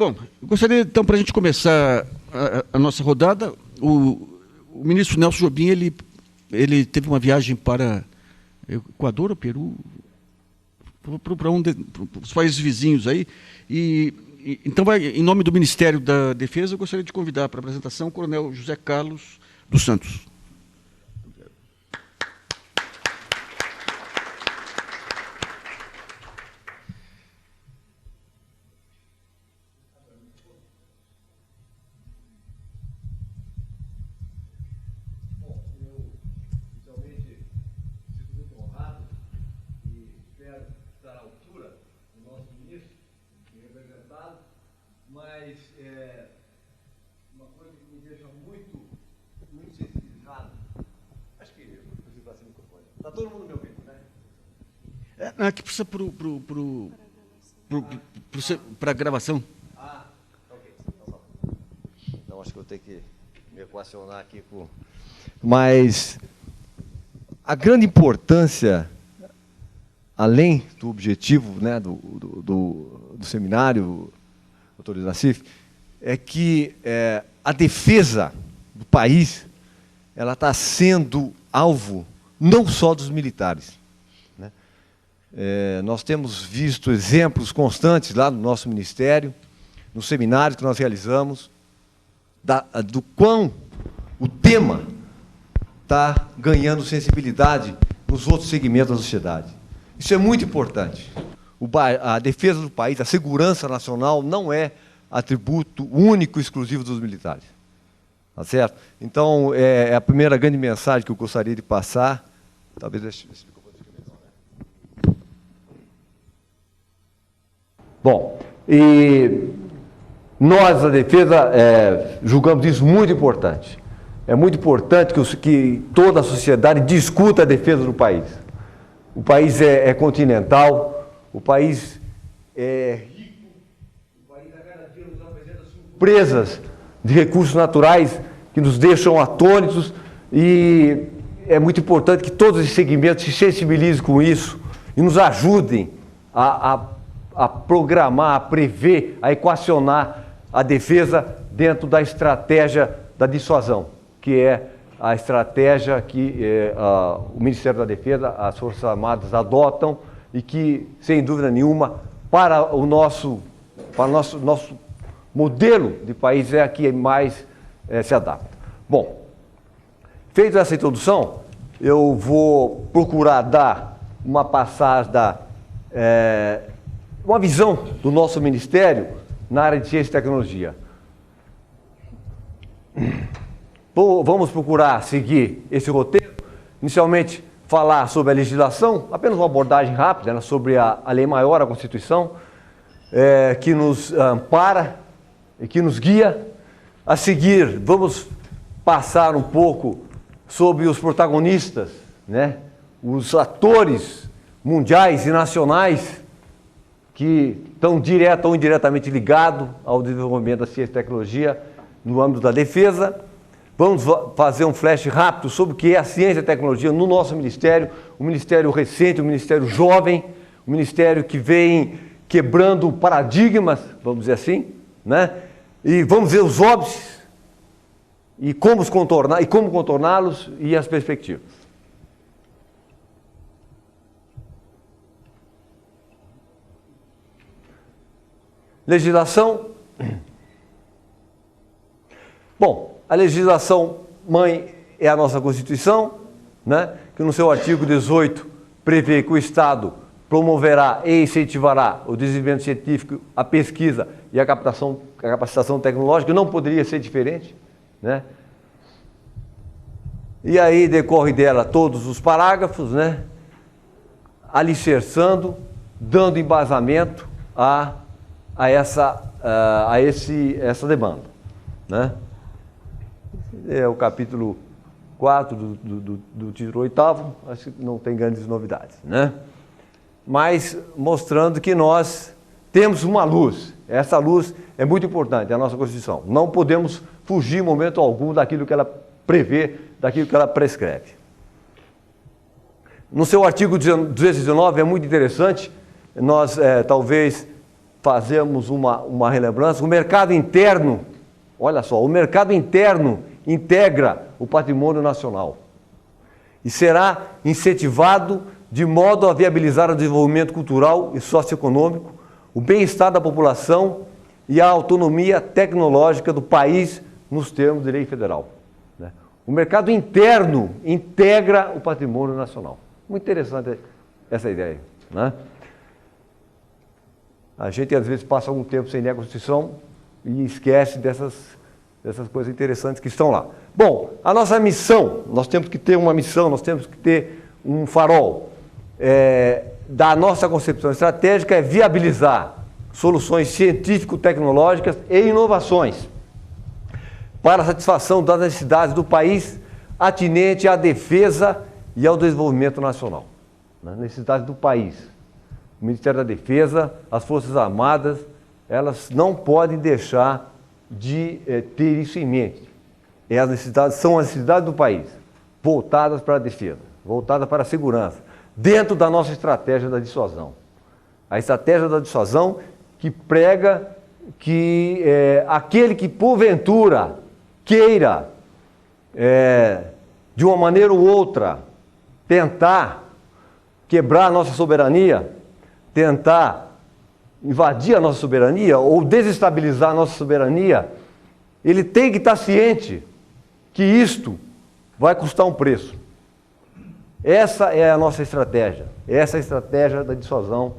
Bom, eu gostaria, então, para a gente começar a nossa rodada, o ministro Nelson Jobim, ele teve uma viagem para Equador ou Peru, para os países vizinhos aí, então, em nome do Ministério da Defesa, eu gostaria de convidar para a apresentação o Coronel José Carlos dos Santos. Mas uma coisa que me deixa muito sensibilizado, acho que eu preciso passar o microfone. Está todo mundo me ouvindo, né? Aqui precisa para a gravação. Ah, ok. Então acho que eu tenho que me equacionar aqui com... Mas a grande importância, além do objetivo, né, do seminário, doutor Nassif, é que a defesa do país ela está sendo alvo não só dos militares, né? Nós temos visto exemplos constantes lá no nosso ministério, no seminário que nós realizamos, do quão o tema está ganhando sensibilidade nos outros segmentos da sociedade. Isso é muito importante. A defesa do país, a segurança nacional não é atributo único e exclusivo dos militares. Tá certo? Então, é a primeira grande mensagem que eu gostaria de passar. Talvez esse microfone fique melhor, né? Bom, e nós, a defesa, julgamos isso muito importante. É muito importante que toda a sociedade discuta a defesa do país. O país é continental, o país é rico, o país a cada dia nos apresenta surpresas de recursos naturais que nos deixam atônitos, e é muito importante que todos os segmentos se sensibilizem com isso e nos ajudem a programar, a prever, a equacionar a defesa dentro da estratégia da dissuasão, que é a estratégia que o Ministério da Defesa, as Forças Armadas adotam e que, sem dúvida nenhuma, para o nosso modelo de país é a que mais se adapta. Bom, feita essa introdução, eu vou procurar dar uma passagem, uma visão do nosso Ministério na área de ciência e tecnologia. Vamos procurar seguir esse roteiro. Inicialmente, falar sobre a legislação, apenas uma abordagem rápida, né, sobre a lei maior, a Constituição, que nos ampara e que nos guia. A seguir, vamos passar um pouco sobre os protagonistas, né, os atores mundiais e nacionais que estão direta ou indiretamente ligados ao desenvolvimento da ciência e tecnologia no âmbito da defesa. Vamos fazer um flash rápido sobre o que é a ciência e a tecnologia no nosso ministério, um ministério recente, um ministério jovem, um ministério que vem quebrando paradigmas, vamos dizer assim, né? E vamos ver os óbices e como contorná-los e as perspectivas. Legislação. Bom, a legislação mãe é a nossa Constituição, né, que no seu artigo 18 prevê que o Estado promoverá e incentivará o desenvolvimento científico, a pesquisa e a capacitação tecnológica. Não poderia ser diferente, né? E aí decorre dela todos os parágrafos, né, alicerçando, dando embasamento a essa demanda, né? É o capítulo 4 do título 8º, acho que não tem grandes novidades, né? Mas mostrando que nós temos uma luz. Essa luz é muito importante, é a nossa Constituição. Não podemos fugir em momento algum daquilo que ela prevê, daquilo que ela prescreve. No seu artigo 219 é muito interessante, nós talvez fazermos uma relembrança, o mercado interno, olha só, o mercado interno integra o patrimônio nacional e será incentivado de modo a viabilizar o desenvolvimento cultural e socioeconômico, o bem-estar da população e a autonomia tecnológica do país nos termos de lei federal. O mercado interno integra o patrimônio nacional. Muito interessante essa ideia, né? A gente, às vezes, passa algum tempo sem ler a Constituição e esquece dessas coisas interessantes que estão lá. Bom, a nossa missão, nós temos que ter uma missão, nós temos que ter um farol. Da nossa concepção estratégica é viabilizar soluções científico-tecnológicas e inovações para a satisfação das necessidades do país atinente à defesa e ao desenvolvimento nacional. Nas necessidades do país. O Ministério da Defesa, as Forças Armadas, elas não podem deixar de ter isso em mente. São as necessidades do país, voltadas para a defesa, voltadas para a segurança, dentro da nossa estratégia da dissuasão. A estratégia da dissuasão que prega que aquele que, porventura, queira, de uma maneira ou outra, tentar quebrar a nossa soberania, tentar invadir a nossa soberania ou desestabilizar a nossa soberania, ele tem que estar ciente que isto vai custar um preço. Essa é a nossa estratégia, essa é a estratégia da dissuasão,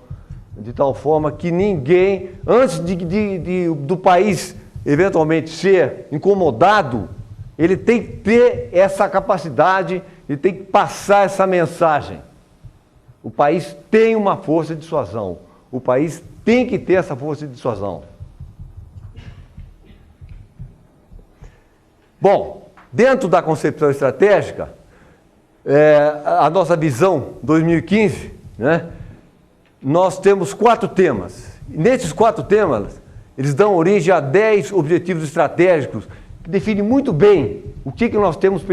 de tal forma que ninguém, antes do país eventualmente ser incomodado, ele tem que ter essa capacidade, ele tem que passar essa mensagem. O país tem uma força de dissuasão, o país tem que ter essa força de dissuasão. Bom, dentro da concepção estratégica, a nossa visão 2015, né, nós temos 4 temas. Nesses 4 temas, eles dão origem a 10 objetivos estratégicos que definem muito bem o que nós temos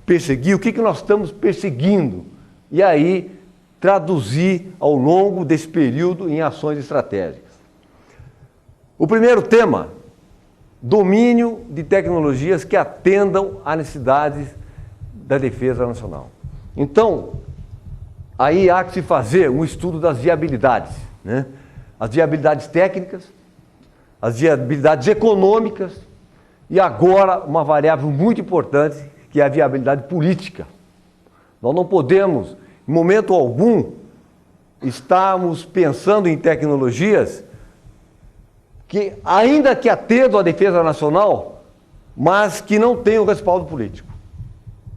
perseguir, o que nós estamos perseguindo. E aí, traduzir ao longo desse período em ações estratégicas. O primeiro tema, domínio de tecnologias que atendam às necessidades da defesa nacional. Então, aí há que se fazer um estudo das viabilidades, né? As viabilidades técnicas, as viabilidades econômicas e agora uma variável muito importante, que é a viabilidade política. Nós não podemos, em momento algum, estarmos pensando em tecnologias que, ainda que atendam à defesa nacional, mas que não tenham respaldo político.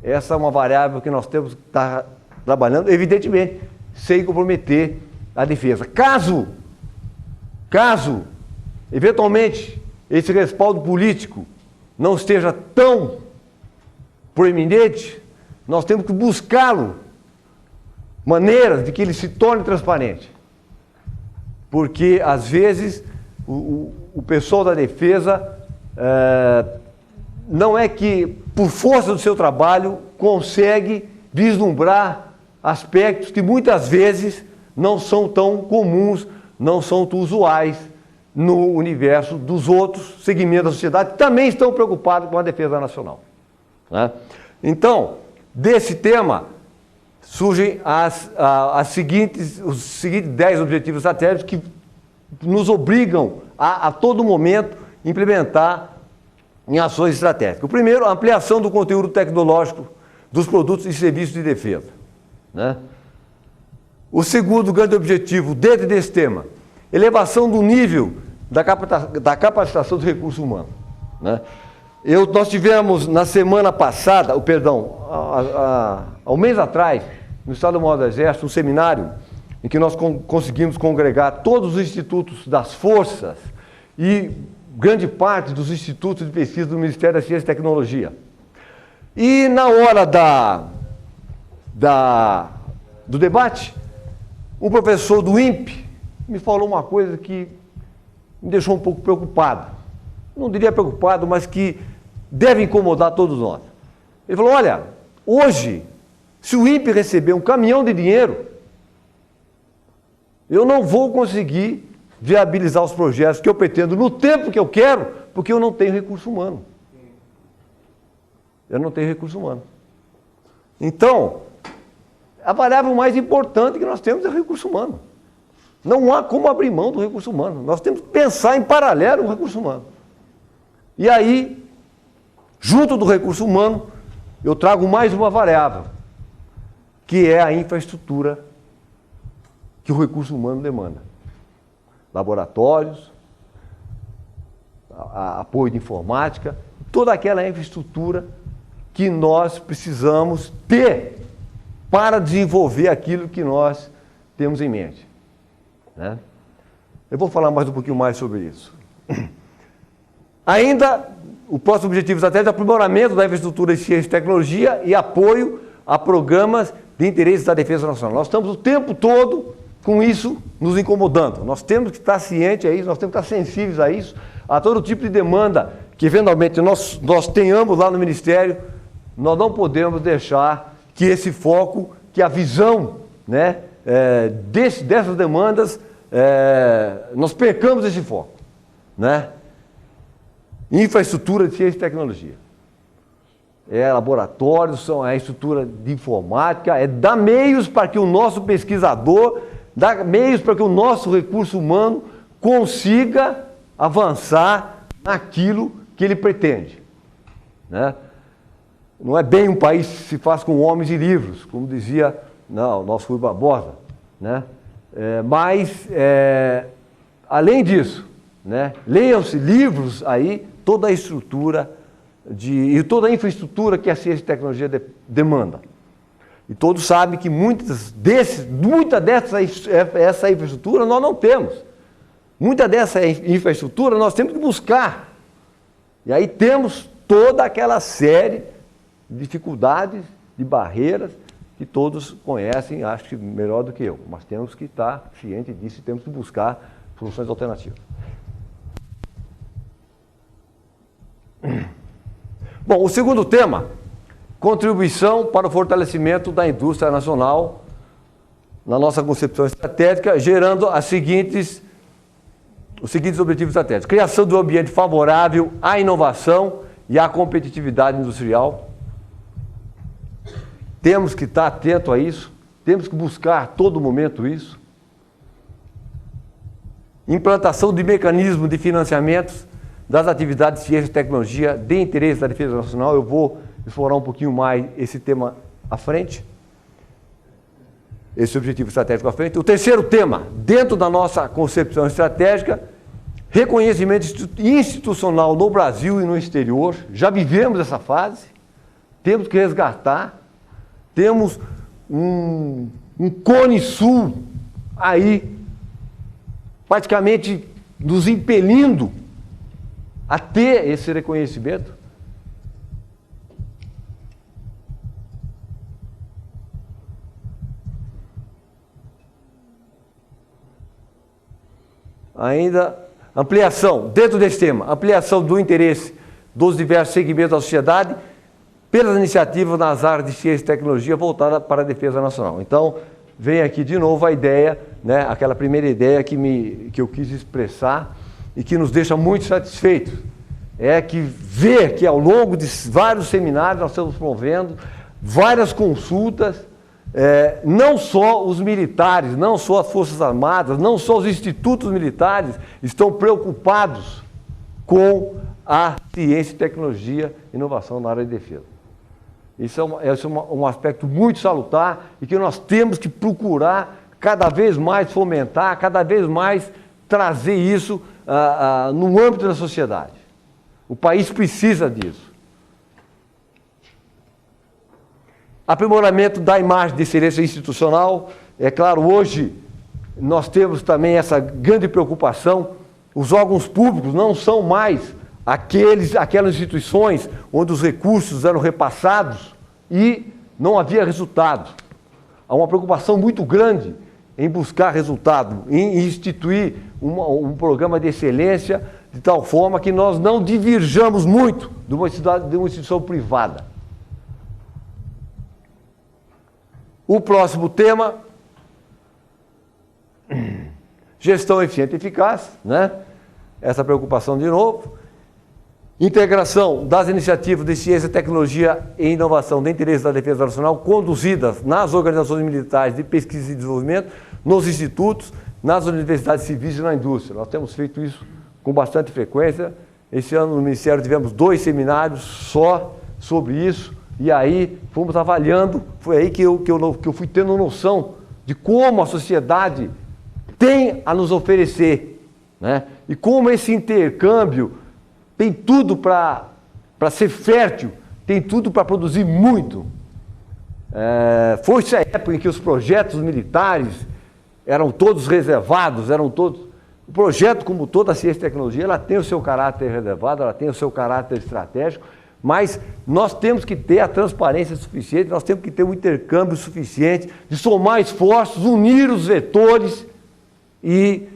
Essa é uma variável que nós temos que estar trabalhando, evidentemente, sem comprometer a defesa. Caso, eventualmente, esse respaldo político não esteja tão proeminente, nós temos que buscá-lo, maneiras de que ele se torne transparente. Porque, às vezes, o pessoal da defesa não é que, por força do seu trabalho, consegue vislumbrar aspectos que muitas vezes não são tão comuns, não são tão usuais no universo dos outros segmentos da sociedade que também estão preocupados com a defesa nacional, né? Então, desse tema, surgem os seguintes 10 objetivos estratégicos que nos obrigam a todo momento implementar em ações estratégicas. O primeiro, a ampliação do conteúdo tecnológico dos produtos e serviços de defesa, né? O segundo grande objetivo dentro desse tema, elevação do nível da capacitação dos recursos humanos, né? Nós tivemos na semana passada, há um mês atrás, no Estado-Maior do Exército, um seminário em que nós conseguimos congregar todos os institutos das forças e grande parte dos institutos de pesquisa do Ministério da Ciência e Tecnologia. E na hora do debate, um professor do INPE me falou uma coisa que me deixou um pouco preocupado. Não diria preocupado, mas que deve incomodar todos nós. Ele falou, olha, hoje, se o INPE receber um caminhão de dinheiro, eu não vou conseguir viabilizar os projetos que eu pretendo no tempo que eu quero, porque eu não tenho recurso humano. Eu não tenho recurso humano. Então, a variável mais importante que nós temos é o recurso humano. Não há como abrir mão do recurso humano. Nós temos que pensar em paralelo o recurso humano. E aí, junto do recurso humano, eu trago mais uma variável, que é a infraestrutura que o recurso humano demanda. Laboratórios, apoio de informática, toda aquela infraestrutura que nós precisamos ter para desenvolver aquilo que nós temos em mente, né? Eu vou falar mais um pouquinho mais sobre isso. Ainda, o próximo objetivo estratégico é o aprimoramento da infraestrutura de ciência e tecnologia e apoio a programas de interesse da defesa nacional. Nós estamos o tempo todo com isso nos incomodando. Nós temos que estar cientes a isso, nós temos que estar sensíveis a isso, a todo tipo de demanda que eventualmente nós tenhamos lá no Ministério. Nós não podemos deixar que esse foco, que a visão, né, dessas demandas, nós percamos esse foco, né? Infraestrutura de ciência e tecnologia. Laboratórios, é a estrutura de informática, dar meios para que o nosso pesquisador, dar meios para que o nosso recurso humano consiga avançar naquilo que ele pretende, né? Não é bem um país que se faz com homens e livros, como dizia o nosso Rui Barbosa, né? Mas, além disso, né, leiam-se livros aí, toda a estrutura e toda a infraestrutura que a ciência e tecnologia demanda. E todos sabem que muita dessa infraestrutura nós não temos. Muita dessa infraestrutura nós temos que buscar. E aí temos toda aquela série de dificuldades, de barreiras, que todos conhecem, acho que melhor do que eu. Mas temos que estar cientes disso e temos que buscar soluções alternativas. Bom, o segundo tema, contribuição para o fortalecimento da indústria nacional na nossa concepção estratégica, gerando os seguintes objetivos estratégicos. Criação de um ambiente favorável à inovação e à competitividade industrial. Temos que estar atento a isso, temos que buscar a todo momento isso. Implantação de mecanismos de financiamentos das atividades de ciência e tecnologia de interesse da defesa nacional. Eu vou explorar um pouquinho mais esse tema à frente, esse objetivo estratégico à frente. O terceiro tema, dentro da nossa concepção estratégica, reconhecimento institucional no Brasil e no exterior. Já vivemos essa fase, temos que resgatar. Temos um Cone Sul aí, praticamente nos impelindo a ter esse reconhecimento. Ainda, ampliação, dentro desse tema, ampliação do interesse dos diversos segmentos da sociedade pelas iniciativas nas áreas de ciência e tecnologia voltada para a defesa nacional. Então, vem aqui de novo a ideia, né, aquela primeira ideia que eu quis expressar e que nos deixa muito satisfeitos. É que ver que ao longo de vários seminários nós estamos promovendo várias consultas, não só os militares, não só as Forças Armadas, não só os institutos militares estão preocupados com a ciência, tecnologia e inovação na área de defesa. Isso é um aspecto muito salutar e que nós temos que procurar cada vez mais fomentar, cada vez mais trazer isso no âmbito da sociedade. O país precisa disso. Aprimoramento da imagem de excelência institucional. É claro, hoje nós temos também essa grande preocupação. Os órgãos públicos não são mais aquelas instituições onde os recursos eram repassados e não havia resultado. Há uma preocupação muito grande em buscar resultado, em instituir um programa de excelência de tal forma que nós não divirjamos muito de uma instituição privada. O próximo tema, gestão eficiente e eficaz, né? Essa preocupação de novo. Integração das iniciativas de ciência, tecnologia e inovação de interesse da defesa nacional conduzidas nas organizações militares de pesquisa e desenvolvimento, nos institutos, nas universidades civis e na indústria. Nós temos feito isso com bastante frequência. Esse ano no Ministério tivemos 2 seminários só sobre isso, e aí fomos avaliando, foi aí que eu fui tendo noção de como a sociedade tem a nos oferecer, né? E como esse intercâmbio tem tudo para ser fértil, tem tudo para produzir muito. Foi-se a época em que os projetos militares eram todos reservados, O projeto, como toda a ciência e tecnologia, ela tem o seu caráter reservado, ela tem o seu caráter estratégico, mas nós temos que ter a transparência suficiente, nós temos que ter um intercâmbio suficiente de somar esforços, unir os vetores e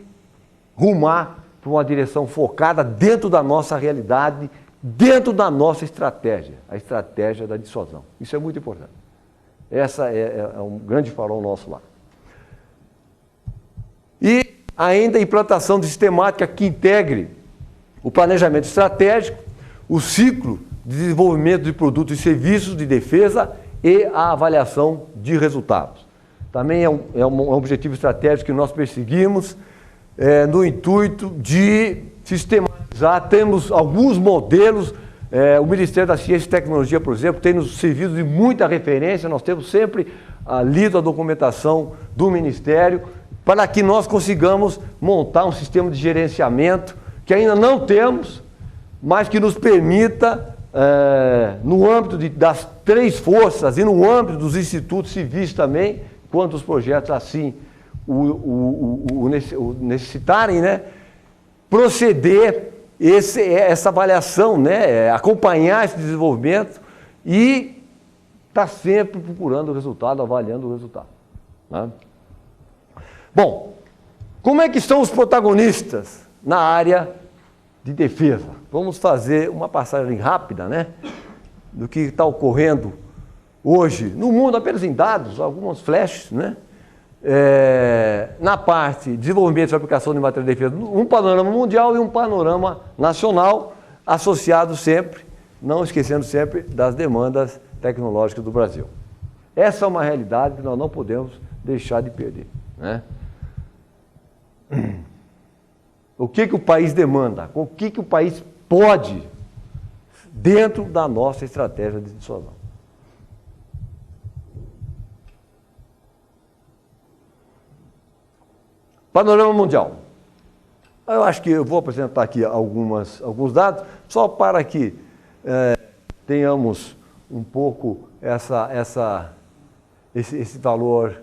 rumar para uma direção focada dentro da nossa realidade, dentro da nossa estratégia, a estratégia da dissuasão. Isso é muito importante. Essa é um grande farol nosso lá. E ainda a implantação de sistemática que integre o planejamento estratégico, o ciclo de desenvolvimento de produtos e serviços de defesa e a avaliação de resultados. Também é um objetivo estratégico que nós perseguimos no intuito de sistematizar. Temos alguns modelos, o Ministério da Ciência e Tecnologia, por exemplo, tem nos servido de muita referência, nós temos sempre lido a documentação do Ministério para que nós consigamos montar um sistema de gerenciamento que ainda não temos, mas que nos permita, no âmbito das 3 forças e no âmbito dos institutos civis também, quanto os projetos assim o necessitarem, né, proceder essa avaliação, né, acompanhar esse desenvolvimento e estar sempre procurando o resultado, avaliando o resultado, né? Bom, como é que estão os protagonistas na área de defesa? Vamos fazer uma passagem rápida, né, do que está ocorrendo hoje no mundo, apenas em dados, alguns flashes, né? Na parte de desenvolvimento e aplicação de matéria de defesa, um panorama mundial e um panorama nacional, associado sempre, não esquecendo sempre das demandas tecnológicas do Brasil. Essa é uma realidade que nós não podemos deixar de perder, né? O que o país demanda? O que o país pode dentro da nossa estratégia de dissuasão? Panorama mundial. Eu acho que eu vou apresentar aqui alguns dados, só para que tenhamos um pouco esse valor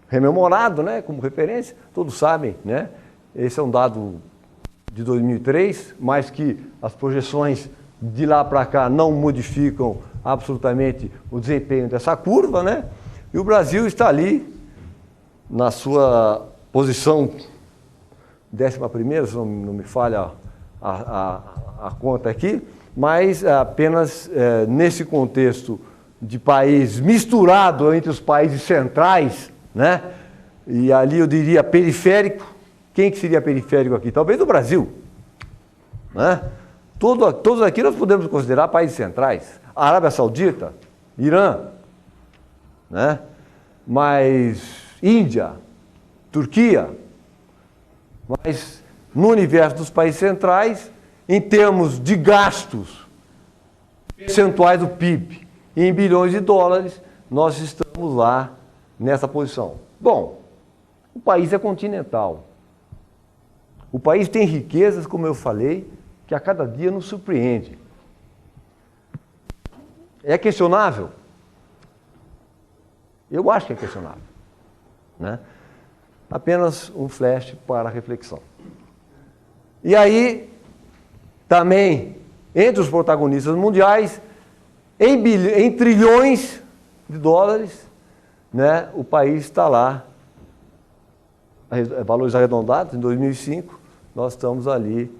rememorado, né, como referência. Todos sabem, né? Esse é um dado de 2003, mas que as projeções de lá para cá não modificam absolutamente o desempenho dessa curva, né? E o Brasil está ali na sua posição 11ª, se não me falha a conta aqui, mas apenas nesse contexto de país misturado entre os países centrais, né? E ali eu diria periférico. Quem que seria periférico aqui? Talvez o Brasil, né? Todos aqui nós podemos considerar países centrais. A Arábia Saudita, Irã, né? Mas Índia, Turquia, mas no universo dos países centrais, em termos de gastos percentuais do PIB, em bilhões de dólares, nós estamos lá nessa posição. Bom, o país é continental. O país tem riquezas, como eu falei, que a cada dia nos surpreende. É questionável? Eu acho que é questionável, né? Apenas um flash para a reflexão. E aí, também, entre os protagonistas mundiais, em trilhões de dólares, né, o país está lá, valores arredondados, em 2005, nós estamos ali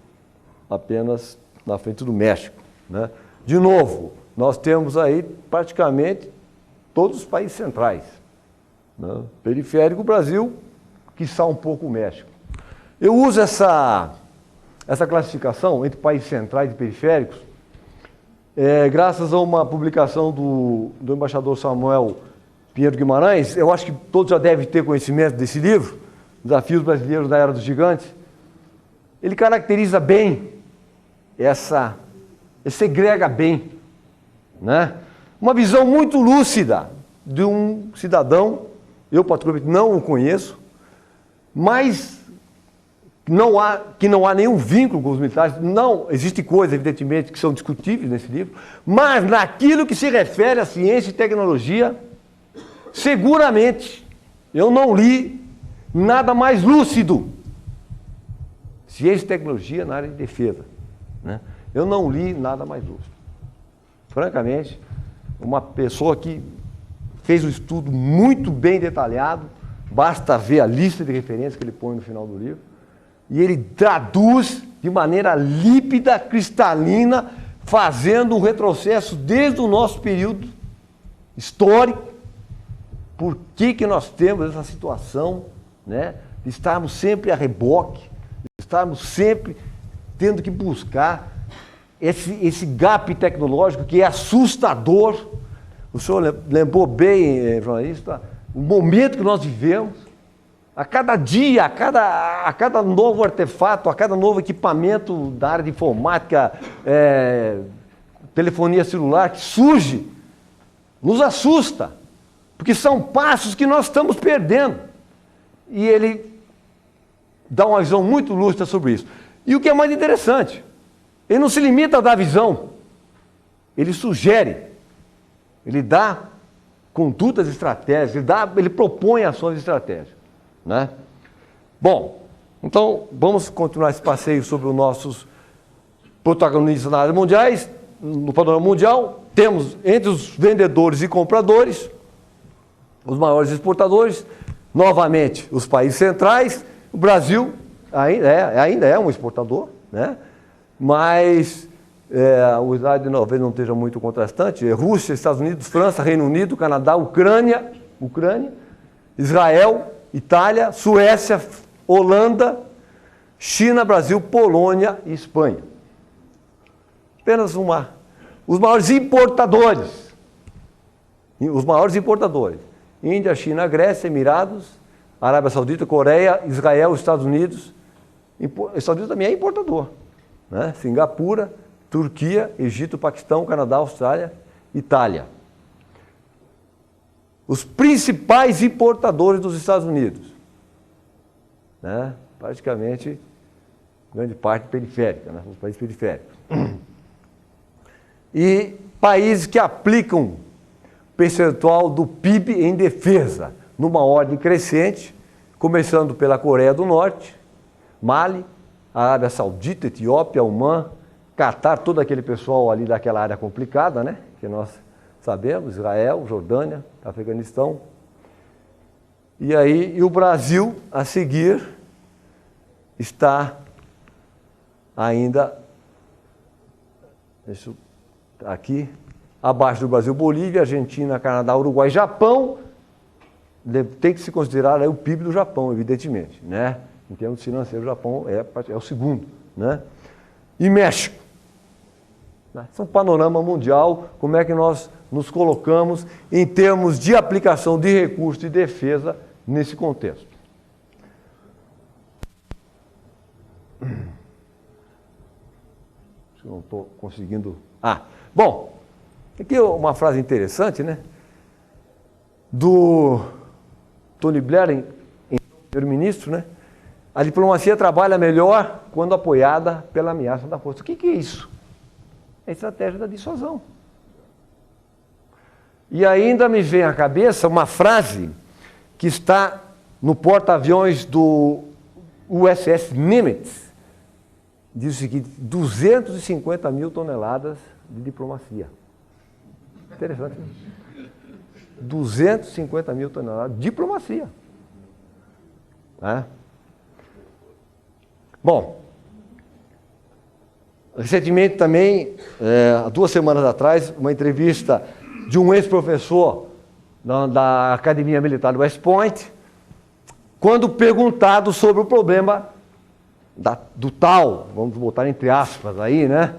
apenas na frente do México, né? De novo, nós temos aí praticamente todos os países centrais, né? Periférico, o Brasil quiçá um pouco o México. Eu uso essa classificação entre países centrais e periféricos, graças a uma publicação do embaixador Samuel Pinheiro Guimarães. Eu acho que todos já devem ter conhecimento desse livro, Desafios Brasileiros da Era dos Gigantes. Ele caracteriza bem ele segrega bem, né? Uma visão muito lúcida de um cidadão, eu particularmente não o conheço, mas que não há nenhum vínculo com os militares. Não, existem coisas, evidentemente, que são discutíveis nesse livro, mas naquilo que se refere à ciência e tecnologia, seguramente, eu não li nada mais lúcido. Ciência e tecnologia na área de defesa, né? Eu não li nada mais lúcido. Francamente, uma pessoa que fez um estudo muito bem detalhado, basta ver a lista de referências que ele põe no final do livro, e ele traduz de maneira límpida, cristalina, fazendo um retrocesso desde o nosso período histórico. Por que nós temos essa situação, né, de estarmos sempre a reboque, de estarmos sempre tendo que buscar esse gap tecnológico que é assustador. O senhor lembrou bem, jornalista, o momento que nós vivemos. A cada dia, a cada novo artefato, a cada novo equipamento da área de informática, telefonia celular que surge, nos assusta, porque são passos que nós estamos perdendo. E ele dá uma visão muito lúcida sobre isso. E o que é mais interessante, ele não se limita a dar visão, ele sugere, ele dá condutas estratégicas, ele propõe ações estratégicas, né? Bom, então vamos continuar esse passeio sobre os nossos protagonistas na área mundiais. No panorama mundial, temos entre os vendedores e compradores, os maiores exportadores, novamente os países centrais. O Brasil ainda é um exportador, né? Mas o slide talvez não esteja muito contrastante. Rússia, Estados Unidos, França, Reino Unido, Canadá, Ucrânia, Israel, Itália, Suécia, Holanda, China, Brasil, Polônia e Espanha. Apenas uma. Os maiores importadores. Índia, China, Grécia, Emirados, Arábia Saudita, Coreia, Israel, Estados Unidos. Estados Unidos também é importador, né? Singapura, Turquia, Egito, Paquistão, Canadá, Austrália, Itália. Os principais importadores dos Estados Unidos, né? Praticamente, grande parte periférica, né? Os países periféricos. E países que aplicam percentual do PIB em defesa, numa ordem crescente, começando pela Coreia do Norte, Mali, Arábia Saudita, Etiópia, Omã, Catar, todo aquele pessoal ali daquela área complicada, né? Que nós sabemos, Israel, Jordânia, Afeganistão. E o Brasil, a seguir, está ainda, aqui, abaixo do Brasil, Bolívia, Argentina, Canadá, Uruguai, Japão. Tem que se considerar o PIB do Japão, evidentemente, né? Em termos financeiros, o Japão é o segundo, né? E México. Isso é um panorama mundial, como é que nós nos colocamos em termos de aplicação de recursos de defesa nesse contexto. Eu não estou conseguindo... Bom, aqui uma frase interessante, né? Do Tony Blair, primeiro-ministro, né? A diplomacia trabalha melhor quando apoiada pela ameaça da força. O que é isso? É a estratégia da dissuasão. E ainda me vem à cabeça uma frase que está no porta-aviões do USS Nimitz. Diz o seguinte: 250 mil toneladas de diplomacia. Interessante, né? 250 mil toneladas de diplomacia. Bom, recentemente também, há 2 semanas atrás, uma entrevista de um ex-professor da Academia Militar do West Point, quando perguntado sobre o problema do tal, vamos botar entre aspas aí, né?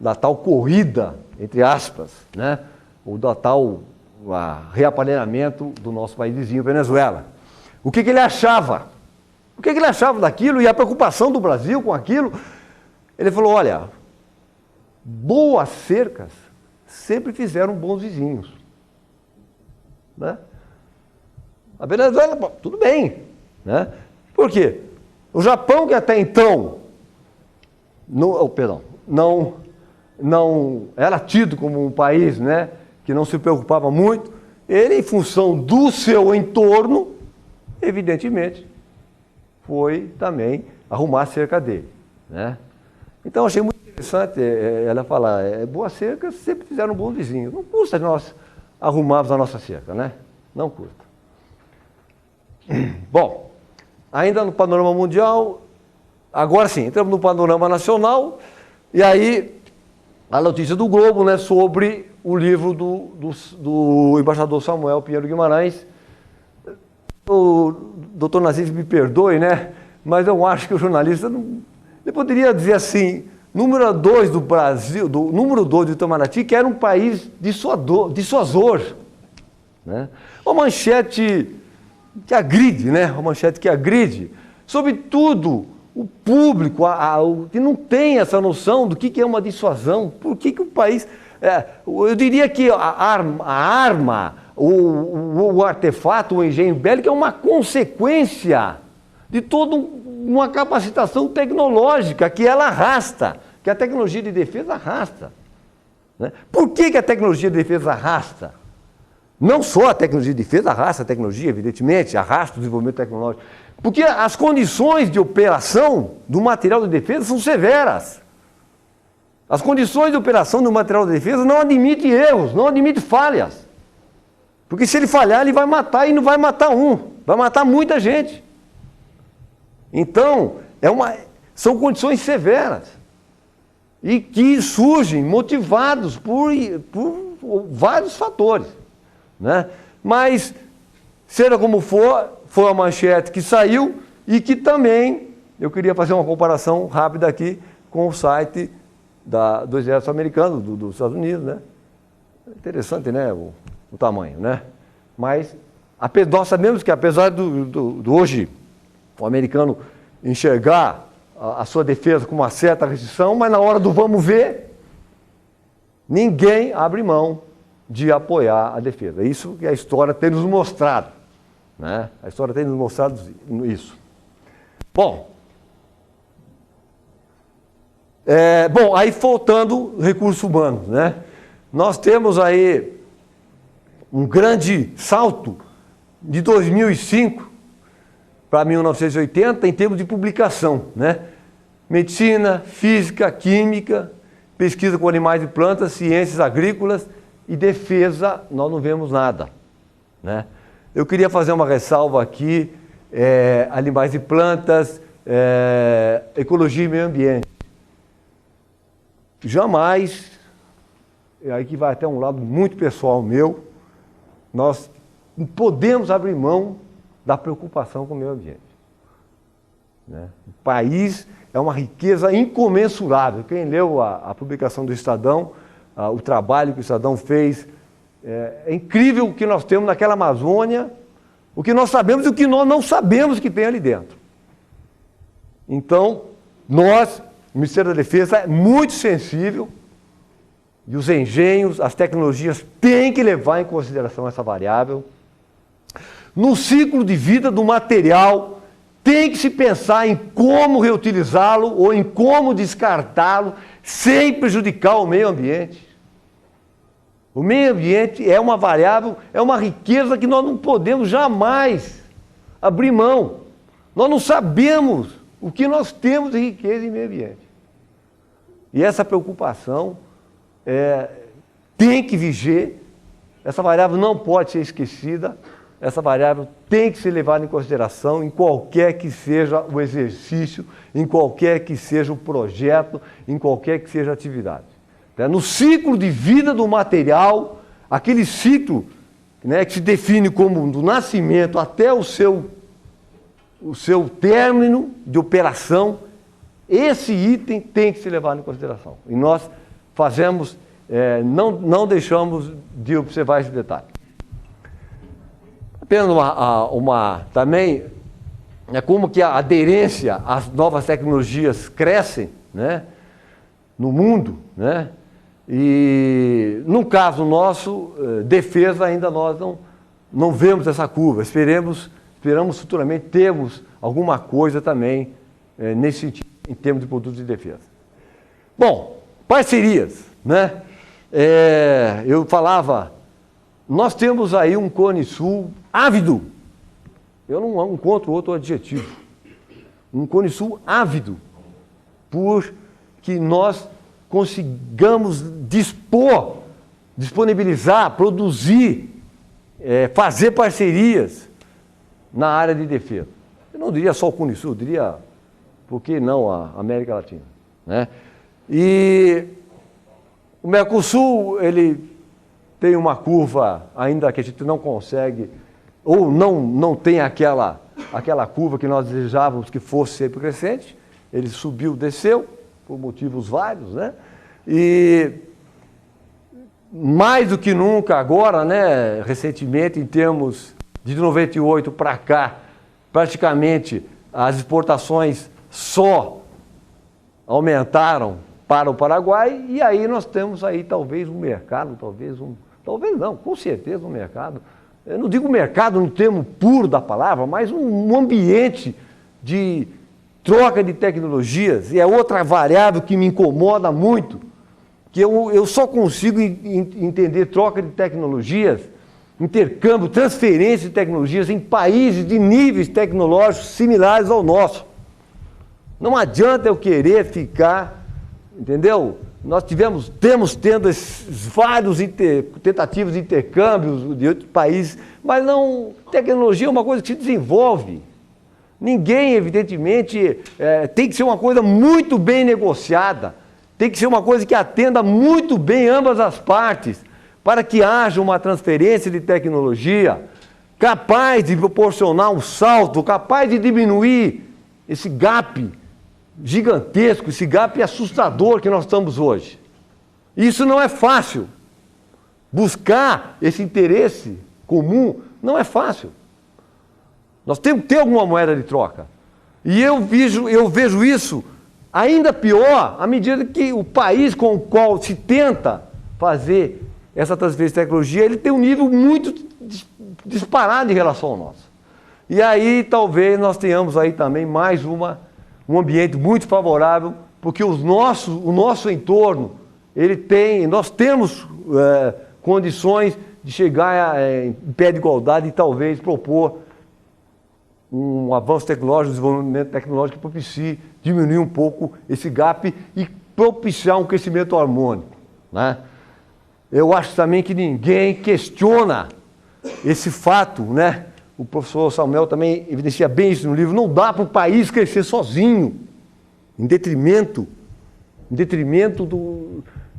Da tal corrida, entre aspas, né? Ou da tal reaparelhamento do nosso país vizinho, Venezuela. O que ele achava? O que ele achava daquilo e a preocupação do Brasil com aquilo? Ele falou, olha, boas cercas sempre fizeram bons vizinhos. Né? A Venezuela, tudo bem. Né? Por quê? O Japão, que até então não era tido como um país, né, que não se preocupava muito, ele, em função do seu entorno, evidentemente, foi também arrumar a cerca dele. Né? Então, achei muito interessante ela falar, boas cercas sempre fizeram bons vizinhos. Não custa nós arrumarmos a nossa cerca, né? Não custa. Bom, ainda no panorama mundial, agora sim, entramos no panorama nacional, e aí a notícia do Globo, né, sobre o livro do embaixador Samuel Pinheiro Guimarães. O doutor Nassif me perdoe, né, mas eu acho que o jornalista ele poderia dizer assim, número 2 do Brasil, número 2 do Itamaraty, que era um país dissuasor. Né? Uma manchete que agride, né? Uma manchete que agride, sobretudo o público, que não tem essa noção do que é uma dissuasão, por que o país... eu diria que a arma, o artefato, o engenho bélico é uma consequência de toda uma capacitação tecnológica que ela arrasta, que a tecnologia de defesa arrasta. Né? Por que a tecnologia de defesa arrasta? Não só a tecnologia de defesa arrasta a tecnologia, evidentemente, arrasta o desenvolvimento tecnológico, porque as condições de operação do material de defesa são severas. As condições de operação do material de defesa não admitem erros, não admitem falhas. Porque se ele falhar, ele vai matar e não vai matar um, vai matar muita gente. Então, são condições severas e que surgem motivados por vários fatores. Né? Mas, seja como for, foi uma manchete que saiu e que também, eu queria fazer uma comparação rápida aqui com o site do Exército Americano, dos Estados Unidos. Né? Interessante, né, o tamanho. Né? Mas nós sabemos que, apesar do hoje o americano enxergar a sua defesa com uma certa restrição, mas na hora do vamos ver, ninguém abre mão de apoiar a defesa. Isso que a história tem nos mostrado. Né? A história tem nos mostrado isso. Bom, aí faltando recursos humanos. Né? Nós temos aí um grande salto de 2005 para 1980 em termos de publicação. Né? Medicina, física, química, pesquisa com animais e plantas, ciências agrícolas e defesa, nós não vemos nada. Né? Eu queria fazer uma ressalva aqui, animais e plantas, ecologia e meio ambiente. Jamais, aqui vai até um lado muito pessoal meu, nós podemos abrir mão da preocupação com o meio ambiente. Né? O país é uma riqueza incomensurável. Quem leu a publicação do Estadão, o trabalho que o Estadão fez, é incrível o que nós temos naquela Amazônia, o que nós sabemos e o que nós não sabemos que tem ali dentro. Então, o Ministério da Defesa é muito sensível e os engenhos, as tecnologias têm que levar em consideração essa variável. No ciclo de vida do material, tem que se pensar em como reutilizá-lo ou em como descartá-lo sem prejudicar o meio ambiente. O meio ambiente é uma variável, é uma riqueza que nós não podemos jamais abrir mão. Nós não sabemos o que nós temos de riqueza em meio ambiente. E essa preocupação tem que viger, essa variável não pode ser esquecida, essa variável tem que ser levada em consideração em qualquer que seja o exercício, em qualquer que seja o projeto, em qualquer que seja a atividade. No ciclo de vida do material, aquele ciclo, né, que se define como do nascimento até o seu o seu término de operação, esse item tem que ser levado em consideração. E nós fazemos, não deixamos de observar esse detalhe. Apenas também, é como que a aderência às novas tecnologias crescem, né, no mundo, né, e no caso nosso, defesa ainda nós não vemos essa curva. Esperamos futuramente termos alguma coisa também nesse sentido, em termos de produtos de defesa. Bom, parcerias, né? Eu falava, nós temos aí um Cone Sul ávido, eu não encontro outro adjetivo, um Cone Sul ávido, por que nós consigamos disponibilizar, produzir, fazer parcerias na área de defesa. Eu não diria só o Cone Sul, eu diria, por que não a América Latina, né? E o Mercosul, ele tem uma curva ainda que a gente não consegue, ou não tem aquela curva que nós desejávamos que fosse sempre crescente. Ele subiu, desceu, por motivos vários, né? E mais do que nunca agora, né, recentemente, em termos de 98 para cá, praticamente as exportações só aumentaram para o Paraguai, e aí nós temos aí talvez um mercado, talvez não, com certeza um mercado, eu não digo mercado no termo puro da palavra, mas um ambiente de troca de tecnologias. E é outra variável que me incomoda muito, que eu só consigo entender troca de tecnologias, intercâmbio, transferência de tecnologias em países de níveis tecnológicos similares ao nosso. Não adianta eu querer ficar, entendeu? Nós temos tendo esses vários tentativas de intercâmbios de outros países, mas não, tecnologia é uma coisa que se desenvolve. Ninguém, evidentemente, tem que ser uma coisa muito bem negociada, tem que ser uma coisa que atenda muito bem ambas as partes, para que haja uma transferência de tecnologia capaz de proporcionar um salto, capaz de diminuir esse gap gigantesco, esse gap assustador que nós estamos hoje. Isso não é fácil. Buscar esse interesse comum não é fácil. Nós temos que ter alguma moeda de troca. E eu vejo isso ainda pior à medida que o país com o qual se tenta fazer essa transferência de tecnologia, ele tem um nível muito disparado em relação ao nosso. E aí talvez nós tenhamos aí também mais um ambiente muito favorável, porque o nosso entorno, nós temos condições de chegar em pé de igualdade e talvez propor um avanço tecnológico, um desenvolvimento tecnológico que propicie diminuir um pouco esse gap e propiciar um crescimento harmônico, né? Eu acho também que ninguém questiona esse fato, né? O professor Samuel também evidencia bem isso no livro. Não dá para o país crescer sozinho, em detrimento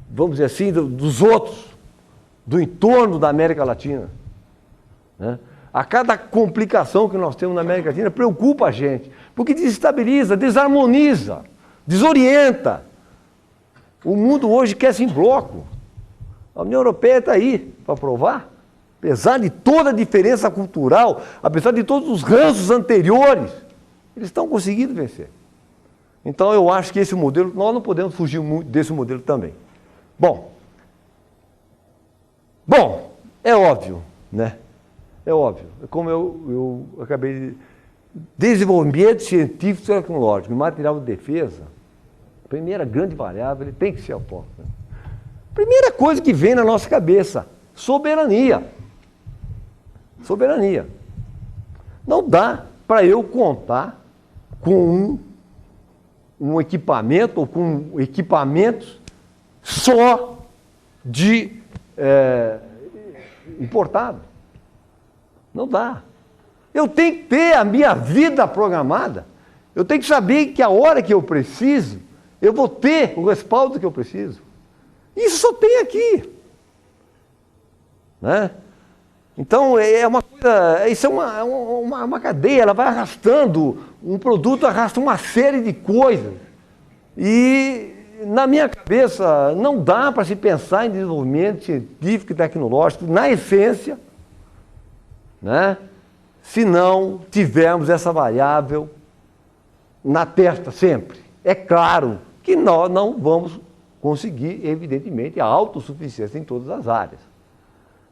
vamos dizer assim, dos outros, do entorno da América Latina, né? A cada complicação que nós temos na América Latina preocupa a gente, porque desestabiliza, desarmoniza, desorienta. O mundo hoje quer-se em bloco. A União Europeia está aí para provar. Apesar de toda a diferença cultural, apesar de todos os ranços anteriores, eles estão conseguindo vencer. Então eu acho que esse modelo, nós não podemos fugir muito desse modelo também. Bom, é óbvio, né? É óbvio. Como eu acabei de... Desenvolvimento científico e tecnológico, material de defesa, a primeira grande variável, ele tem que ser a porta. Primeira coisa que vem na nossa cabeça, soberania. Soberania. Não dá para eu contar com um equipamento ou com equipamentos só de importado. Não dá. Eu tenho que ter a minha vida programada. Eu tenho que saber que a hora que eu preciso, eu vou ter o respaldo que eu preciso. Isso só tem aqui, né? Então, é uma coisa, isso é uma cadeia, ela vai arrastando, um produto arrasta uma série de coisas. E, na minha cabeça, não dá para se pensar em desenvolvimento científico e tecnológico, na essência, né, se não tivermos essa variável na testa sempre. É claro que nós não vamos conseguir, evidentemente, a autossuficiência em todas as áreas.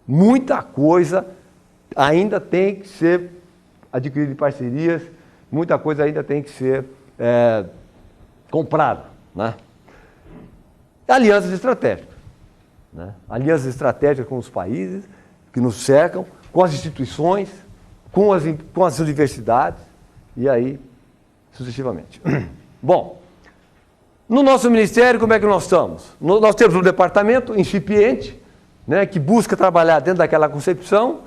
Muita coisa ainda tem que ser adquirida em parcerias, muita coisa ainda tem que ser comprada, né? Alianças estratégicas, né? Alianças estratégicas com os países que nos cercam, com as instituições, com as universidades, e aí sucessivamente. Bom, no nosso ministério, como é que nós estamos? Nós temos um departamento incipiente, né, que busca trabalhar dentro daquela concepção,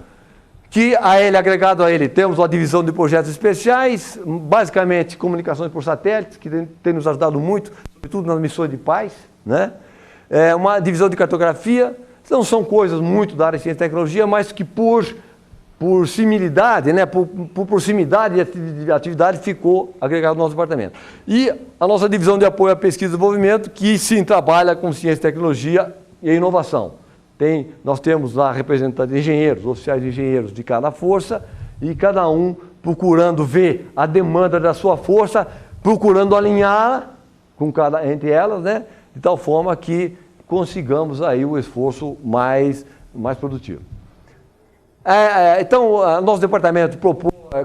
que a ele, agregado a ele, temos uma divisão de projetos especiais, basicamente comunicações por satélite, que tem nos ajudado muito, sobretudo nas missões de paz, né? Uma divisão de cartografia, não são coisas muito da área de ciência e tecnologia, mas que por similidade, né, por proximidade de atividade, ficou agregado ao nosso departamento. E a nossa divisão de apoio à pesquisa e desenvolvimento, que sim trabalha com ciência e tecnologia e inovação. Nós temos lá representantes de engenheiros, oficiais de engenheiros de cada força, e cada um procurando ver a demanda da sua força, procurando alinhá-la entre elas, né, de tal forma que consigamos aí o esforço mais produtivo. Então, nosso departamento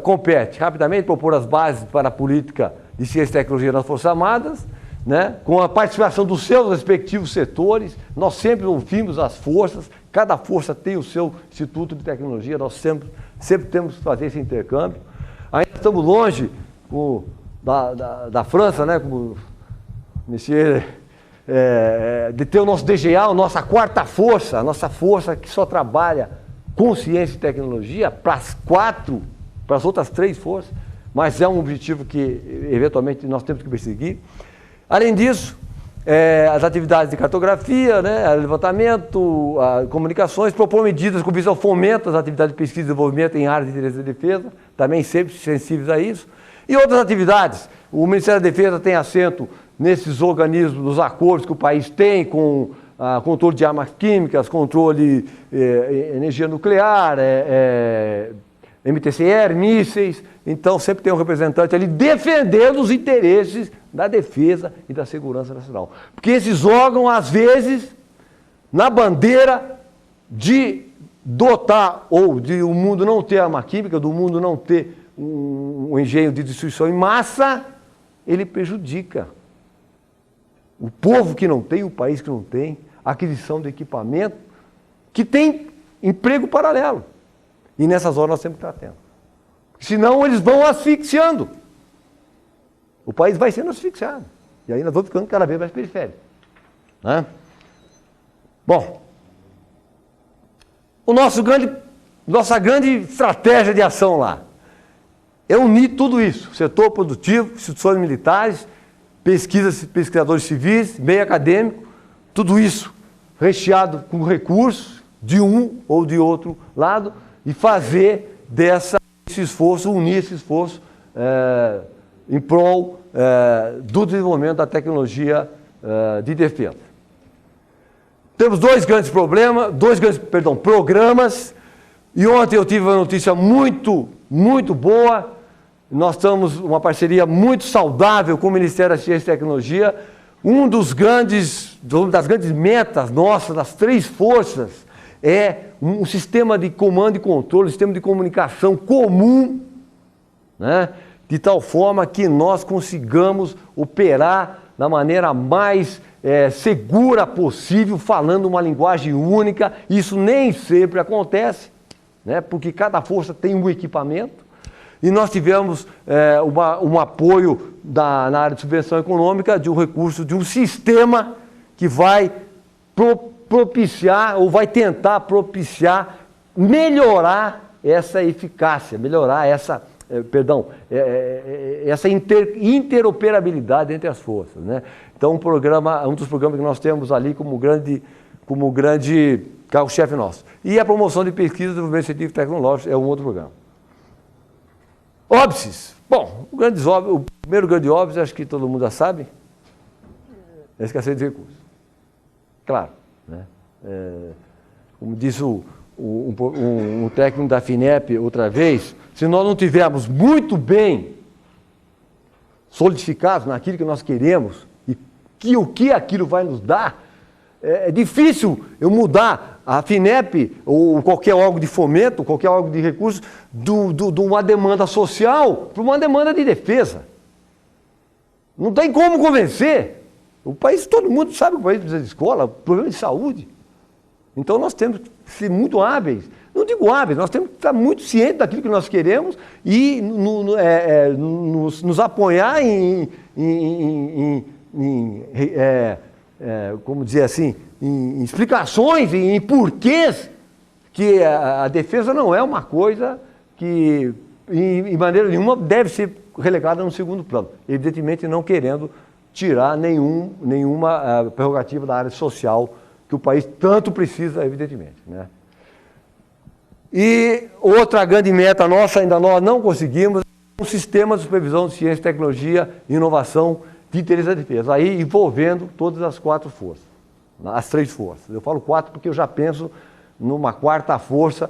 compete rapidamente propor as bases para a política de ciência e tecnologia nas Forças Armadas, né, com a participação dos seus respectivos setores. Nós sempre ouvimos as forças, cada força tem o seu instituto de tecnologia, nós sempre temos que fazer esse intercâmbio. Ainda estamos longe da França, né, como Monsieur, de ter o nosso DGA, a nossa quarta força, a nossa força que só trabalha com ciência e tecnologia para as outras 3 forças, mas é um objetivo que eventualmente nós temos que perseguir. Além disso, as atividades de cartografia, né, levantamento, comunicações, propor medidas com visão ao fomento das atividades de pesquisa e desenvolvimento em áreas de interesse da defesa, também sempre sensíveis a isso. E outras atividades. O Ministério da Defesa tem assento nesses organismos, nos acordos que o país tem com controle de armas químicas, controle energia nuclear, MTCR, mísseis. Então, sempre tem um representante ali defendendo os interesses da defesa e da segurança nacional. Porque esses órgãos, às vezes, na bandeira de dotar, ou de o mundo não ter arma química, do mundo não ter um engenho de destruição em massa, ele prejudica o povo que não tem, o país que não tem, a aquisição de equipamento, que tem emprego paralelo. E nessas horas nós temos que estar atentos. Senão eles vão asfixiando. O país vai sendo asfixiado. E aí nós vamos ficando cada vez mais periféricos, né? Bom, nossa grande estratégia de ação lá é unir tudo isso. Setor produtivo, instituições militares, pesquisadores civis, meio acadêmico, tudo isso recheado com recursos de um ou de outro lado e fazer esse esforço, unir esse esforço em prol do desenvolvimento da tecnologia de defesa. Temos dois grandes programas, e ontem eu tive uma notícia muito boa. Nós estamos uma parceria muito saudável com o Ministério da Ciência e Tecnologia. Uma das grandes metas nossas, das 3 forças, é um sistema de comando e controle, um sistema de comunicação comum, né, de tal forma que nós consigamos operar da maneira mais segura possível, falando uma linguagem única. Isso nem sempre acontece, né, porque cada força tem um equipamento. E nós tivemos um apoio na área de subvenção econômica de um recurso, de um sistema que vai propiciar, ou vai tentar propiciar, melhorar essa eficácia, melhorar essa interoperabilidade entre as forças, né? Então, um dos programas que nós temos ali como grande carro-chefe nosso. E a promoção de pesquisa e desenvolvimento científico e tecnológico é um outro programa. óbices. Bom, o primeiro grande óbice, acho que todo mundo já sabe, é a escassez de recursos. Claro, né? Como disse um técnico da FINEP outra vez, se nós não tivermos muito bem solidificados naquilo que nós queremos e o que aquilo vai nos dar, é difícil eu mudar a FINEP ou qualquer órgão de fomento, qualquer órgão de recursos, de uma demanda social para uma demanda de defesa. Não tem como convencer. O país, todo mundo sabe que o país precisa de escola, problema de saúde. Então nós temos que ser muito hábeis. Não digo hábeis, nós temos que estar muito cientes daquilo que nós queremos e nos apoiar como dizer assim, em explicações, em porquês, que a defesa não é uma coisa que, em maneira nenhuma, deve ser relegada no segundo plano. Evidentemente, não querendo tirar nenhuma prerrogativa da área social que o país tanto precisa, evidentemente, né? E outra grande meta nossa, ainda nós não conseguimos, é um sistema de supervisão de ciência, tecnologia e inovação de interesse da defesa, aí envolvendo todas as quatro forças, as três forças. Eu falo quatro porque eu já penso numa quarta força,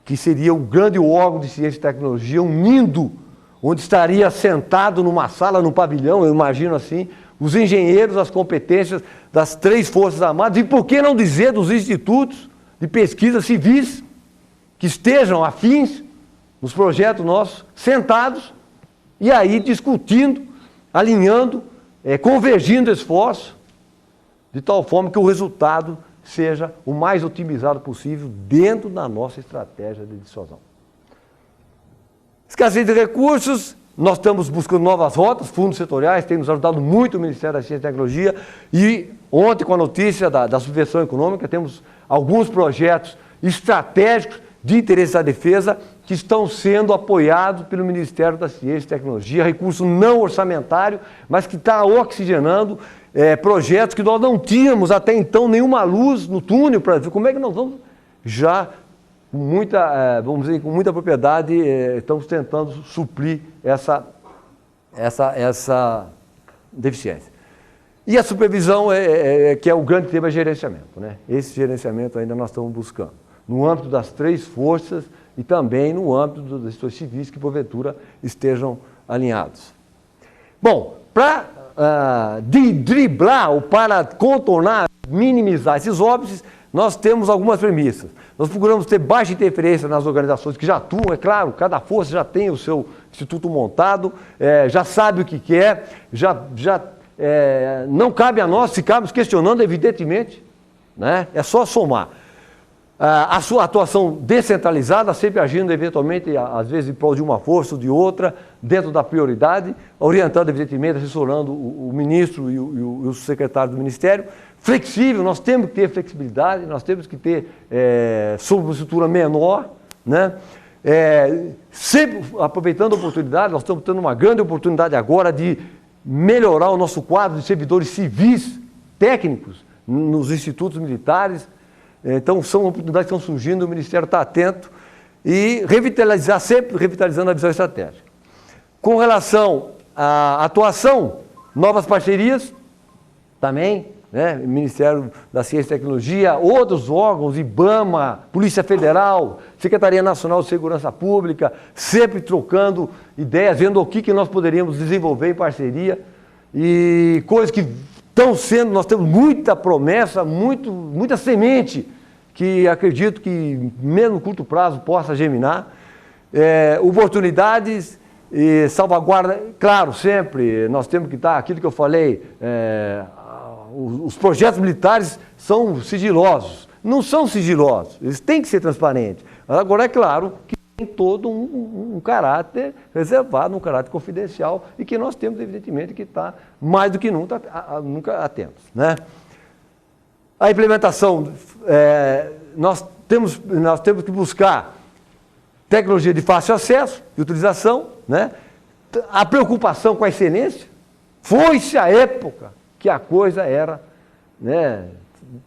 que seria um grande órgão de ciência e tecnologia, unindo, onde estaria sentado numa sala, num pavilhão, eu imagino assim, os engenheiros, as competências das três forças armadas, e por que não dizer dos institutos de pesquisa civis, que estejam afins nos projetos nossos, sentados, e aí discutindo, alinhando, convergindo esforços, de tal forma que o resultado seja o mais otimizado possível dentro da nossa estratégia de dissuasão. Escassez de recursos, nós estamos buscando novas rotas, fundos setoriais, tem nos ajudado muito o Ministério da Ciência e Tecnologia, e ontem com a notícia da subversão econômica, temos alguns projetos estratégicos de interesse da defesa que estão sendo apoiados pelo Ministério da Ciência e Tecnologia, recurso não orçamentário, mas que está oxigenando projetos que nós não tínhamos até então nenhuma luz no túnel para ver como é que nós vamos já com muita, vamos dizer, com muita propriedade, estamos tentando suprir essa deficiência. E a supervisão, que é o grande tema, é gerenciamento, né? Esse gerenciamento ainda nós estamos buscando, no âmbito das três forças e também no âmbito dos setores civis que, porventura, estejam alinhados. Bom, para driblar ou para contornar, minimizar esses óbices, nós temos algumas premissas. Nós procuramos ter baixa interferência nas organizações que já atuam, é claro, cada força já tem o seu instituto montado, já sabe o que quer, não cabe a nós ficarmos questionando, evidentemente, né? É só somar. A sua atuação descentralizada, sempre agindo eventualmente, às vezes em prol de uma força ou de outra, dentro da prioridade, orientando evidentemente, assessorando o ministro e o secretário do Ministério. Flexível, nós temos que ter flexibilidade, nós temos que ter sob uma estrutura menor, né? Sempre aproveitando a oportunidade, nós estamos tendo uma grande oportunidade agora de melhorar o nosso quadro de servidores civis técnicos nos institutos militares. Então, são oportunidades que estão surgindo, o Ministério está atento e sempre revitalizando a visão estratégica. Com relação à atuação, novas parcerias também, né? Ministério da Ciência e Tecnologia, outros órgãos, IBAMA, Polícia Federal, Secretaria Nacional de Segurança Pública, sempre trocando ideias, vendo o que nós poderíamos desenvolver em parceria e coisas que estão sendo, nós temos muita promessa, muita semente, que acredito que, mesmo no curto prazo, possa germinar. Oportunidades e salvaguarda, claro, sempre, nós temos que estar, aquilo que eu falei, os projetos militares são sigilosos. Não são sigilosos, eles têm que ser transparentes. Agora, é claro que tem todo um caráter reservado, um caráter confidencial, e que nós temos, evidentemente, que estar mais do que nunca atentos, né? A implementação, nós temos que buscar tecnologia de fácil acesso e utilização, né? A preocupação com a excelência. Foi-se a época que a coisa era, né,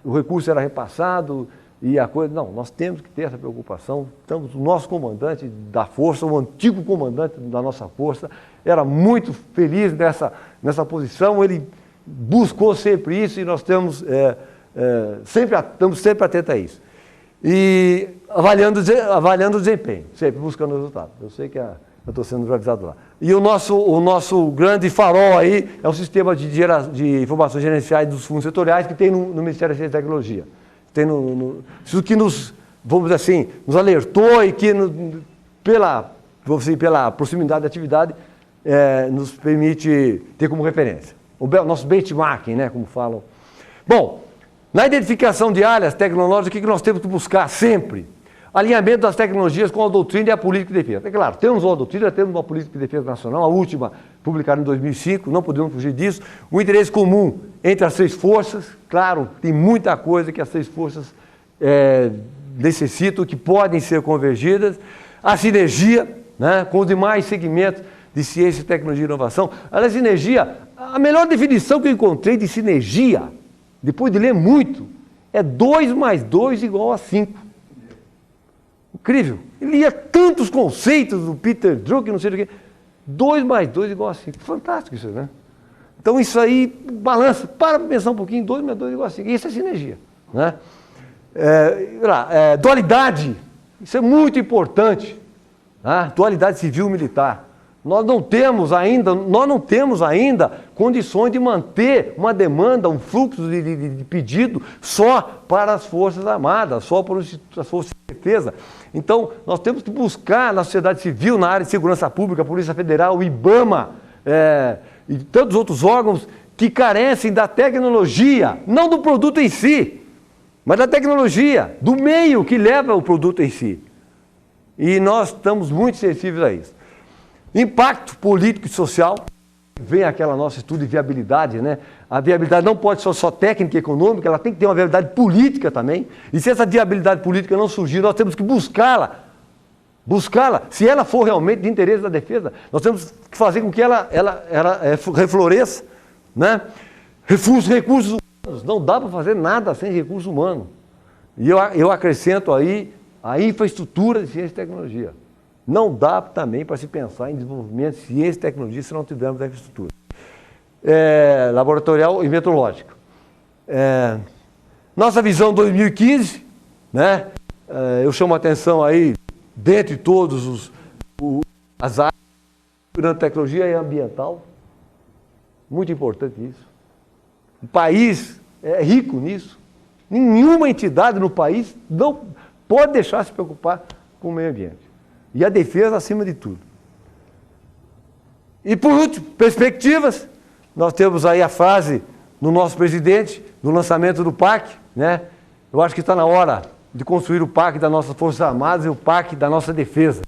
o recurso era repassado e a coisa... Não, nós temos que ter essa preocupação. Estamos, o nosso comandante da força, o antigo comandante da nossa força, era muito feliz nessa posição, ele buscou sempre isso e nós estamos sempre atentos a isso. E avaliando o desempenho, sempre buscando o resultado. Eu sei que eu estou sendo avisado lá. E o nosso grande farol aí é o sistema de informações gerenciais dos fundos setoriais que tem no Ministério da Ciência e Tecnologia. Tem isso que nos, vamos dizer assim, nos alertou e que pela proximidade da atividade nos permite ter como referência. O nosso benchmarking, né, como falam. Bom, na identificação de áreas tecnológicas, o que nós temos que buscar sempre? Alinhamento das tecnologias com a doutrina e a política de defesa. É claro, temos uma doutrina, temos uma política de defesa nacional, a última publicada em 2005, não podemos fugir disso. O interesse comum entre as 6 forças, claro, tem muita coisa que as 6 forças necessitam, que podem ser convergidas. A sinergia, né, com os demais segmentos de ciência, tecnologia e inovação. A sinergia, a melhor definição que eu encontrei de sinergia, depois de ler muito, é 2 mais 2 igual a 5. Incrível. Ele lia tantos conceitos do Peter Drucker, não sei o quê. 2 mais 2 igual a 5. Fantástico isso, né? Então isso aí balança. Para pensar um pouquinho, 2 mais 2 igual a 5. Isso é sinergia, né? Dualidade. Isso é muito importante. Né? Dualidade civil-militar. Nós não temos ainda condições de manter uma demanda, um fluxo de pedido só para as Forças Armadas, só para as Forças de Defesa. Então, nós temos que buscar na sociedade civil, na área de segurança pública, a Polícia Federal, o IBAMA e tantos outros órgãos que carecem da tecnologia, não do produto em si, mas da tecnologia, do meio que leva o produto em si. E nós estamos muito sensíveis a isso. Impacto político e social, vem aquela nosso estudo de viabilidade, né? A viabilidade não pode ser só técnica e econômica, ela tem que ter uma viabilidade política também. E se essa viabilidade política não surgir, nós temos que buscá-la. Se ela for realmente de interesse da defesa, nós temos que fazer com que ela refloresça, né? Recursos humanos, não dá para fazer nada sem recurso humano. E eu acrescento aí a infraestrutura de ciência e tecnologia. Não dá também para se pensar em desenvolvimento de ciência e tecnologia se não tivermos a infraestrutura. Laboratorial e metrológica. Nossa visão 2015, né? Eu chamo a atenção aí, dentre todos as áreas, de tecnologia e ambiental. Muito importante isso. O país é rico nisso. Nenhuma entidade no país não pode deixar de se preocupar com o meio ambiente. E a defesa acima de tudo. E por último, perspectivas. Nós temos aí a frase do nosso presidente, do lançamento do PAC, né? Eu acho que está na hora de construir o PAC das nossas Forças Armadas e o PAC da nossa defesa.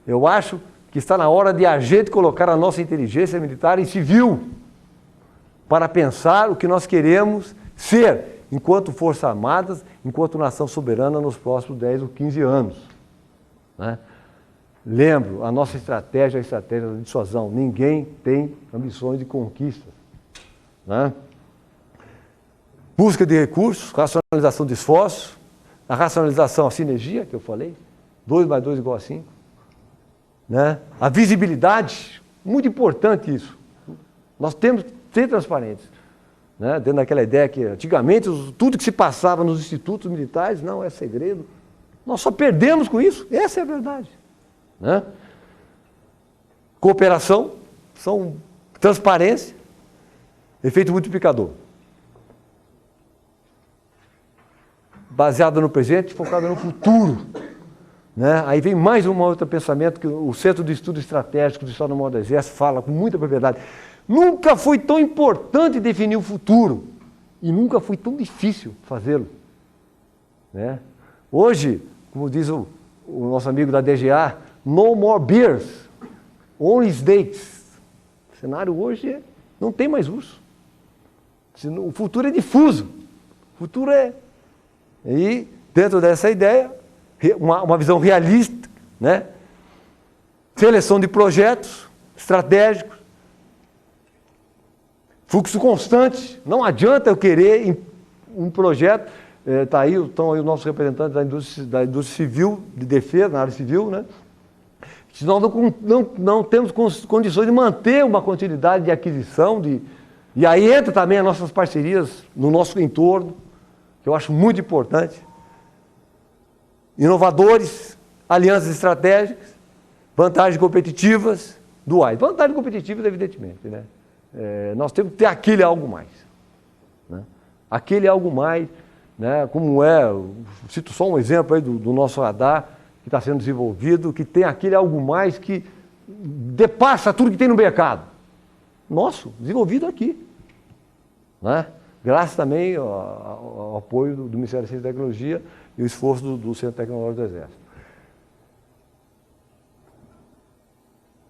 Eu acho que está na hora de a gente colocar a nossa inteligência militar e civil para pensar o que nós queremos ser enquanto Forças Armadas, enquanto nação soberana nos próximos 10 ou 15 anos. Né? Lembro, a nossa estratégia é a estratégia da dissuasão. Ninguém tem ambições de conquista. Né? Busca de recursos, racionalização de esforços, a racionalização, a sinergia, que eu falei, 2 mais 2 igual a 5. Né? A visibilidade, muito importante isso. Nós temos que ser transparentes. Né? Dentro daquela ideia que antigamente tudo que se passava nos institutos militares não é segredo. Nós só perdemos com isso, essa é a verdade. Né? Cooperação, transparência, efeito multiplicador. Baseada no presente, focada no futuro. Né? Aí vem mais um outro pensamento que o Centro de Estudo Estratégico do Estado-Maior do Exército fala com muita propriedade. Nunca foi tão importante definir o futuro e nunca foi tão difícil fazê-lo. Né? Hoje, como diz o nosso amigo da DGA, no more beers, only snakes. O cenário hoje não tem mais urso. O futuro é difuso. O futuro é... E dentro dessa ideia, uma visão realista, né? Seleção de projetos estratégicos, fluxo constante. Não adianta eu querer um projeto, estão aí os nossos representantes da indústria civil, de defesa, na área civil, né? Se nós não temos condições de manter uma continuidade de aquisição, e aí entra também as nossas parcerias no nosso entorno, que eu acho muito importante. Inovadores, alianças estratégicas, vantagens competitivas, duais. Vantagens competitivas, evidentemente, né? Nós temos que ter aquele algo mais. Né? Aquele algo mais, né? Como cito só um exemplo aí do nosso radar, que está sendo desenvolvido, que tem aquele algo mais que depassa tudo que tem no mercado. Nosso, desenvolvido aqui. Né? Graças também ao apoio do Ministério da Ciência e Tecnologia e o esforço do Centro Tecnológico do Exército.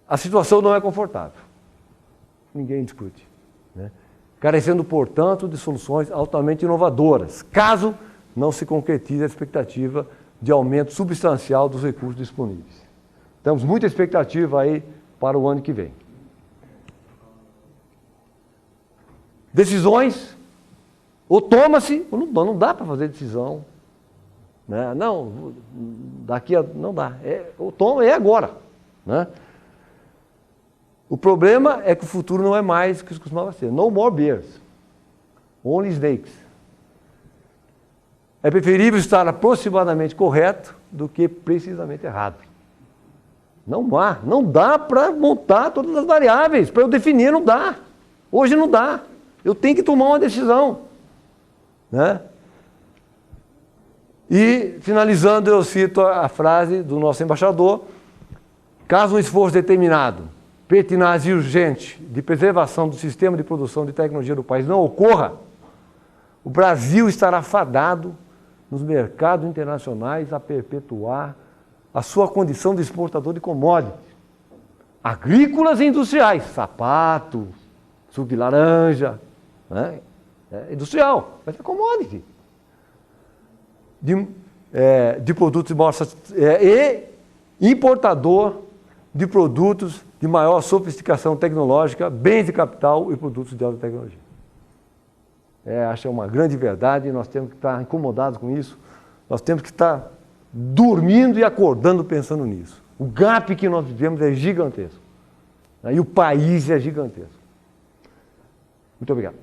A situação não é confortável. Ninguém discute. Né? Carecendo, portanto, de soluções altamente inovadoras, caso não se concretize a expectativa de aumento substancial dos recursos disponíveis. Temos muita expectativa aí para o ano que vem. Decisões, ou toma-se, ou não dá para fazer decisão. Né? Não, não dá. Ou toma, é agora. Né? O problema é que o futuro não é mais o que costumava ser. No more bears, only snakes. É preferível estar aproximadamente correto do que precisamente errado. Não dá para montar todas as variáveis, para eu definir, não dá. Hoje não dá. Eu tenho que tomar uma decisão. Né? E, finalizando, eu cito a frase do nosso embaixador: caso um esforço determinado, pertinaz e urgente de preservação do sistema de produção de tecnologia do país não ocorra, o Brasil estará fadado nos mercados internacionais a perpetuar a sua condição de exportador de commodities agrícolas e industriais, sapato, suco de laranja, né? Industrial, mas é commodity. De produtos de maior e importador de produtos de maior sofisticação tecnológica, bens de capital e produtos de alta tecnologia. Acho que é uma grande verdade e nós temos que estar incomodados com isso. Nós temos que estar dormindo e acordando pensando nisso. O gap que nós vivemos é gigantesco. E o país é gigantesco. Muito obrigado.